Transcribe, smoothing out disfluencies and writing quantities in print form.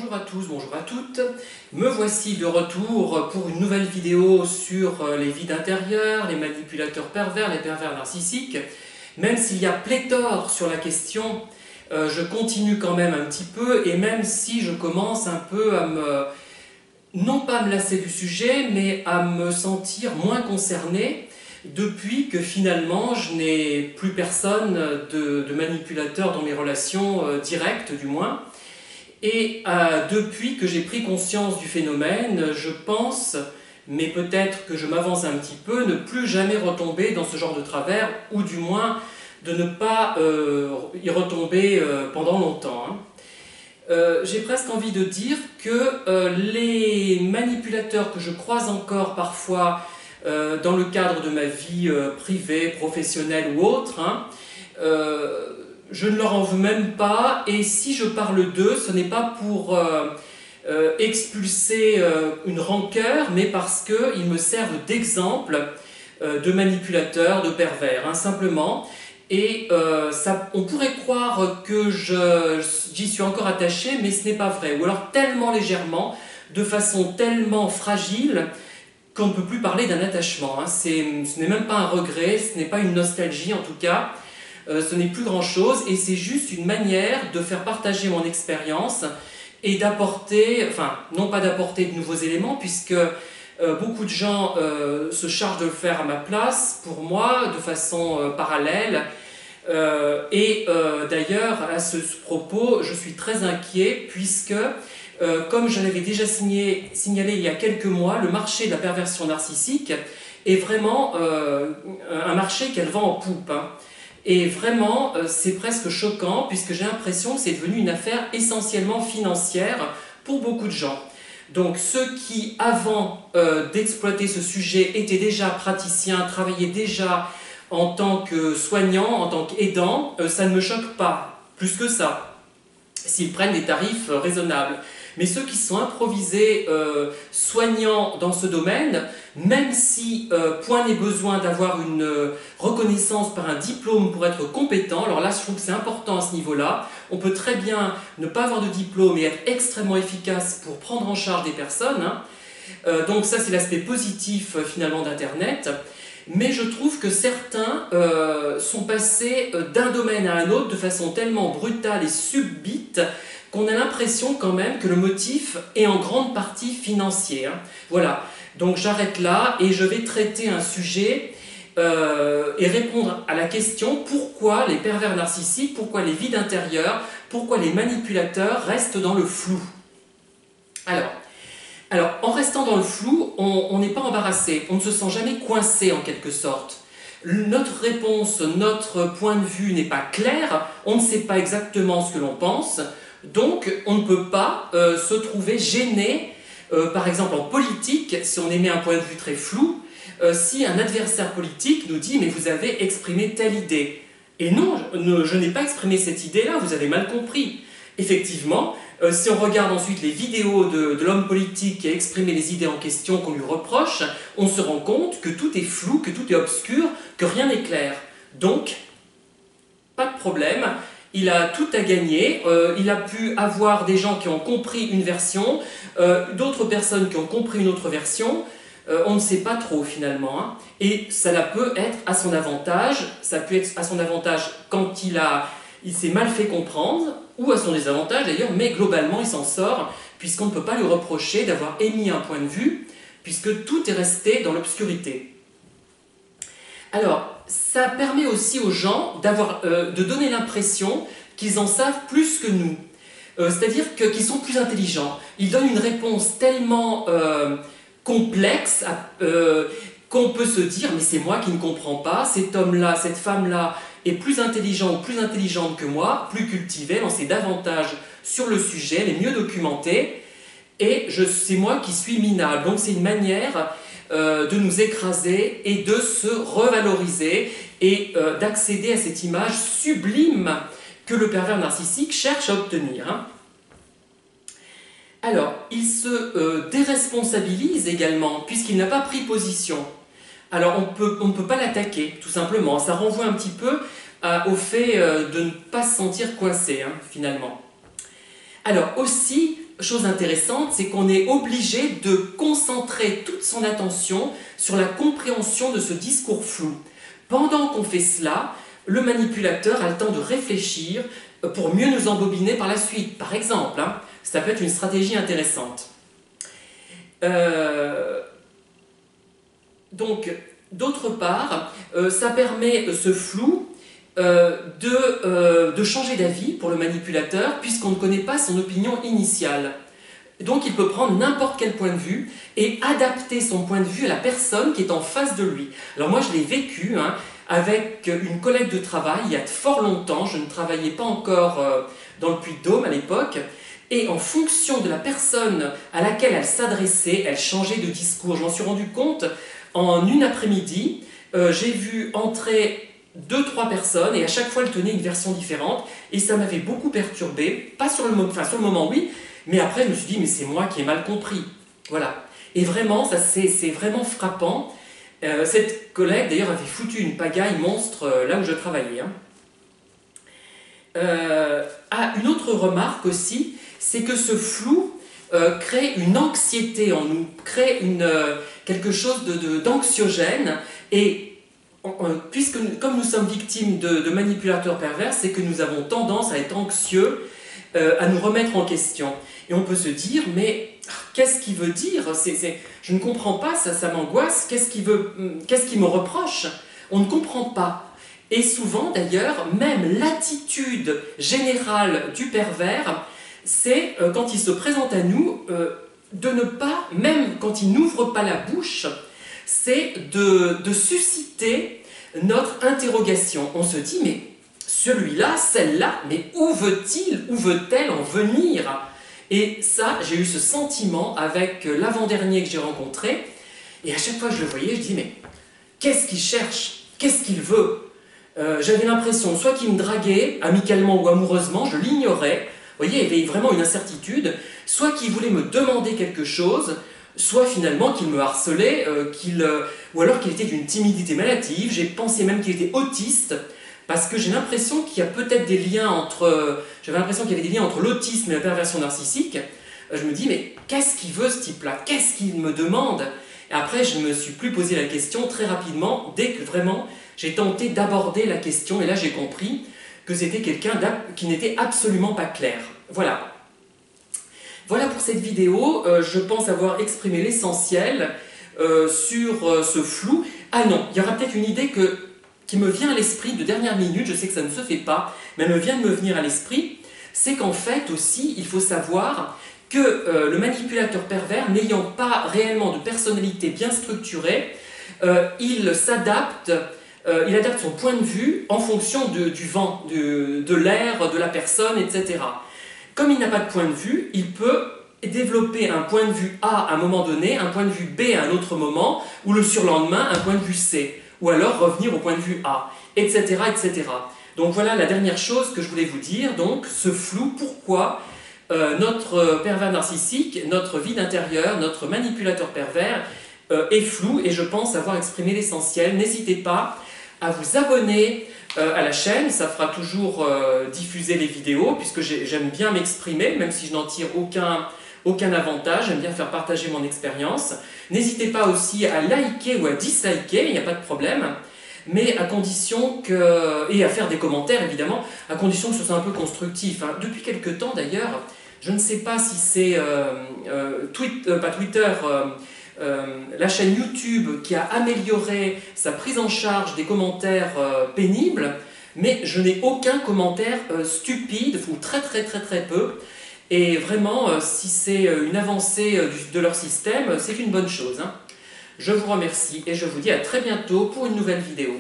Bonjour à tous, bonjour à toutes. Me voici de retour pour une nouvelle vidéo sur les vides intérieurs, les manipulateurs pervers, les pervers narcissiques. Même s'il y a pléthore sur la question, je continue quand même un petit peu, et même si je commence un peu à non pas à me lasser du sujet, mais à me sentir moins concerné depuis que finalement je n'ai plus personne de manipulateur dans mes relations directes du moins. Et depuis que j'ai pris conscience du phénomène, je pense, mais peut-être que je m'avance un petit peu, ne plus jamais retomber dans ce genre de travers, ou du moins de ne pas y retomber pendant longtemps. J'ai presque envie de dire que les manipulateurs que je croise encore parfois dans le cadre de ma vie privée, professionnelle ou autre, je ne leur en veux même pas, et si je parle d'eux, ce n'est pas pour expulser une rancœur, mais parce qu'ils me servent d'exemple de manipulateurs, de pervers, simplement. Et on pourrait croire que j'y suis encore attaché, mais ce n'est pas vrai. Ou alors tellement légèrement, de façon tellement fragile, qu'on ne peut plus parler d'un attachement. Ce n'est même pas un regret, ce n'est pas une nostalgie en tout cas. Ce n'est plus grand-chose, et c'est juste une manière de faire partager mon expérience et d'apporter, enfin, non pas d'apporter de nouveaux éléments, puisque beaucoup de gens se chargent de le faire à ma place, pour moi, de façon parallèle. D'ailleurs, à ce propos, je suis très inquiet, puisque, comme je l'avais déjà signalé il y a quelques mois, le marché de la perversion narcissique est vraiment un marché qu'elle vend en poupe. Et vraiment, c'est presque choquant, puisque j'ai l'impression que c'est devenu une affaire essentiellement financière pour beaucoup de gens. Donc ceux qui, avant d'exploiter ce sujet, étaient déjà praticiens, travaillaient déjà en tant que soignants, en tant qu'aidants, ça ne me choque pas, plus que ça, s'ils prennent des tarifs raisonnables. Mais ceux qui sont improvisés soignants dans ce domaine, même si point n'est besoin d'avoir une reconnaissance par un diplôme pour être compétent, alors là je trouve que c'est important à ce niveau-là, on peut très bien ne pas avoir de diplôme et être extrêmement efficace pour prendre en charge des personnes, donc ça c'est l'aspect positif finalement d'Internet. Mais je trouve que certains sont passés d'un domaine à un autre de façon tellement brutale et subite qu'on a l'impression quand même que le motif est en grande partie financier. Voilà, donc j'arrête là et je vais traiter un sujet et répondre à la question pourquoi les pervers narcissiques, pourquoi les vides intérieurs, pourquoi les manipulateurs restent dans le flou. Alors, en restant dans le flou, on n'est pas embarrassé, on ne se sent jamais coincé en quelque sorte. Notre réponse, notre point de vue n'est pas clair, on ne sait pas exactement ce que l'on pense, donc on ne peut pas se trouver gêné, par exemple en politique, si on émet un point de vue très flou, si un adversaire politique nous dit « mais vous avez exprimé telle idée ». Et non, je n'ai pas exprimé cette idée-là, vous avez mal compris. Effectivement, si on regarde ensuite les vidéos de l'homme politique qui a exprimé les idées en question qu'on lui reproche, on se rend compte que tout est flou, que tout est obscur, que rien n'est clair. Donc, pas de problème, il a tout à gagner, il a pu avoir des gens qui ont compris une version, d'autres personnes qui ont compris une autre version, on ne sait pas trop finalement, et ça peut être à son avantage, ça peut être à son avantage quand il s'est mal fait comprendre, ou à son désavantage d'ailleurs, mais globalement il s'en sort, puisqu'on ne peut pas lui reprocher d'avoir émis un point de vue, puisque tout est resté dans l'obscurité. Alors, ça permet aussi aux gens de donner l'impression qu'ils en savent plus que nous, c'est-à-dire qu'ils sont plus intelligents. Ils donnent une réponse tellement complexe qu'on peut se dire « mais c'est moi qui ne comprends pas, cet homme-là, cette femme-là est plus intelligent ou plus intelligente que moi, plus cultivé, elle en sait davantage sur le sujet, elle est mieux documentée, et c'est moi qui suis minable. » Donc c'est une manière de nous écraser et de se revaloriser et d'accéder à cette image sublime que le pervers narcissique cherche à obtenir. Alors, il se déresponsabilise également, puisqu'il n'a pas pris position. Alors, on ne peut pas l'attaquer, tout simplement. Ça renvoie un petit peu au fait de ne pas se sentir coincé, finalement. Alors, aussi, chose intéressante, c'est qu'on est obligé de concentrer toute son attention sur la compréhension de ce discours flou. Pendant qu'on fait cela, le manipulateur a le temps de réfléchir pour mieux nous embobiner par la suite. Par exemple, hein, ça peut être une stratégie intéressante. Donc, d'autre part, ça permet ce flou de changer d'avis pour le manipulateur puisqu'on ne connaît pas son opinion initiale. Donc il peut prendre n'importe quel point de vue et adapter son point de vue à la personne qui est en face de lui. Alors moi je l'ai vécu hein, avec une collègue de travail il y a fort longtemps, je ne travaillais pas encore dans le Puy-de-Dôme à l'époque, et en fonction de la personne à laquelle elle s'adressait, elle changeait de discours. Je m'en suis rendu compte en une après-midi, j'ai vu entrer 2-3 personnes et à chaque fois elle tenait une version différente et ça m'avait beaucoup perturbé, pas sur le moment, enfin sur le moment oui, mais après je me suis dit mais c'est moi qui ai mal compris, voilà. Et vraiment, ça c'est vraiment frappant. Cette collègue d'ailleurs avait foutu une pagaille monstre là où je travaillais. Hein. Une autre remarque aussi, c'est que ce flou crée une anxiété en nous, crée quelque chose d'anxiogène et puisque comme nous sommes victimes de manipulateurs pervers, c'est que nous avons tendance à être anxieux, à nous remettre en question. Et on peut se dire, mais qu'est-ce qu'il veut dire? Je ne comprends pas, ça m'angoisse, qu'est-ce qu'il me reproche? On ne comprend pas. Et souvent d'ailleurs, même l'attitude générale du pervers, c'est quand il se présente à nous, de ne pas, même quand il n'ouvre pas la bouche, c'est de susciter notre interrogation. On se dit, mais celui-là, celle-là, mais où veut-il, où veut-elle en venir? Et ça, j'ai eu ce sentiment avec l'avant-dernier que j'ai rencontré, et à chaque fois que je le voyais, je dis, mais qu'est-ce qu'il cherche? Qu'est-ce qu'il veut? J'avais l'impression, soit qu'il me draguait, amicalement ou amoureusement, je l'ignorais. Vous voyez, il y avait vraiment une incertitude, soit qu'il voulait me demander quelque chose, soit finalement qu'il me harcelait, ou alors qu'il était d'une timidité maladive. J'ai pensé même qu'il était autiste, parce que j'ai l'impression qu'il y a peut-être des liens entre... J'avais l'impression qu'il y avait des liens entre l'autisme et la perversion narcissique. Je me dis, mais qu'est-ce qu'il veut ce type-là? Qu'est-ce qu'il me demande? Et après, je ne me suis plus posé la question très rapidement, dès que vraiment j'ai tenté d'aborder la question, et là j'ai compris que c'était quelqu'un qui n'était absolument pas clair. Voilà. Voilà pour cette vidéo, je pense avoir exprimé l'essentiel sur ce flou. Ah non, il y aura peut-être une idée qui me vient à l'esprit de dernière minute, je sais que ça ne se fait pas, mais elle me vient de me venir à l'esprit, c'est qu'en fait aussi, il faut savoir que le manipulateur pervers, n'ayant pas réellement de personnalité bien structurée, il s'adapte, il adapte son point de vue en fonction du vent, de l'air, de la personne, etc. Comme il n'a pas de point de vue, il peut développer un point de vue A à un moment donné, un point de vue B à un autre moment, ou le surlendemain, un point de vue C, ou alors revenir au point de vue A, etc., etc. Donc voilà la dernière chose que je voulais vous dire, donc ce flou, pourquoi notre pervers narcissique, notre vide intérieur, notre manipulateur pervers est flou, et je pense avoir exprimé l'essentiel. N'hésitez pas à vous abonner à la chaîne, ça fera toujours diffuser les vidéos, puisque j'aime bien m'exprimer, même si je n'en tire aucun avantage, j'aime bien faire partager mon expérience. N'hésitez pas aussi à liker ou à disliker, il n'y a pas de problème, mais à condition que... et à faire des commentaires évidemment, à condition que ce soit un peu constructif. Hein. Depuis quelque temps d'ailleurs, je ne sais pas si c'est la chaîne YouTube qui a amélioré sa prise en charge des commentaires pénibles, mais je n'ai aucun commentaire stupide, ou très peu, et vraiment, si c'est une avancée de leur système, c'est une bonne chose. Hein. Je vous remercie et je vous dis à très bientôt pour une nouvelle vidéo.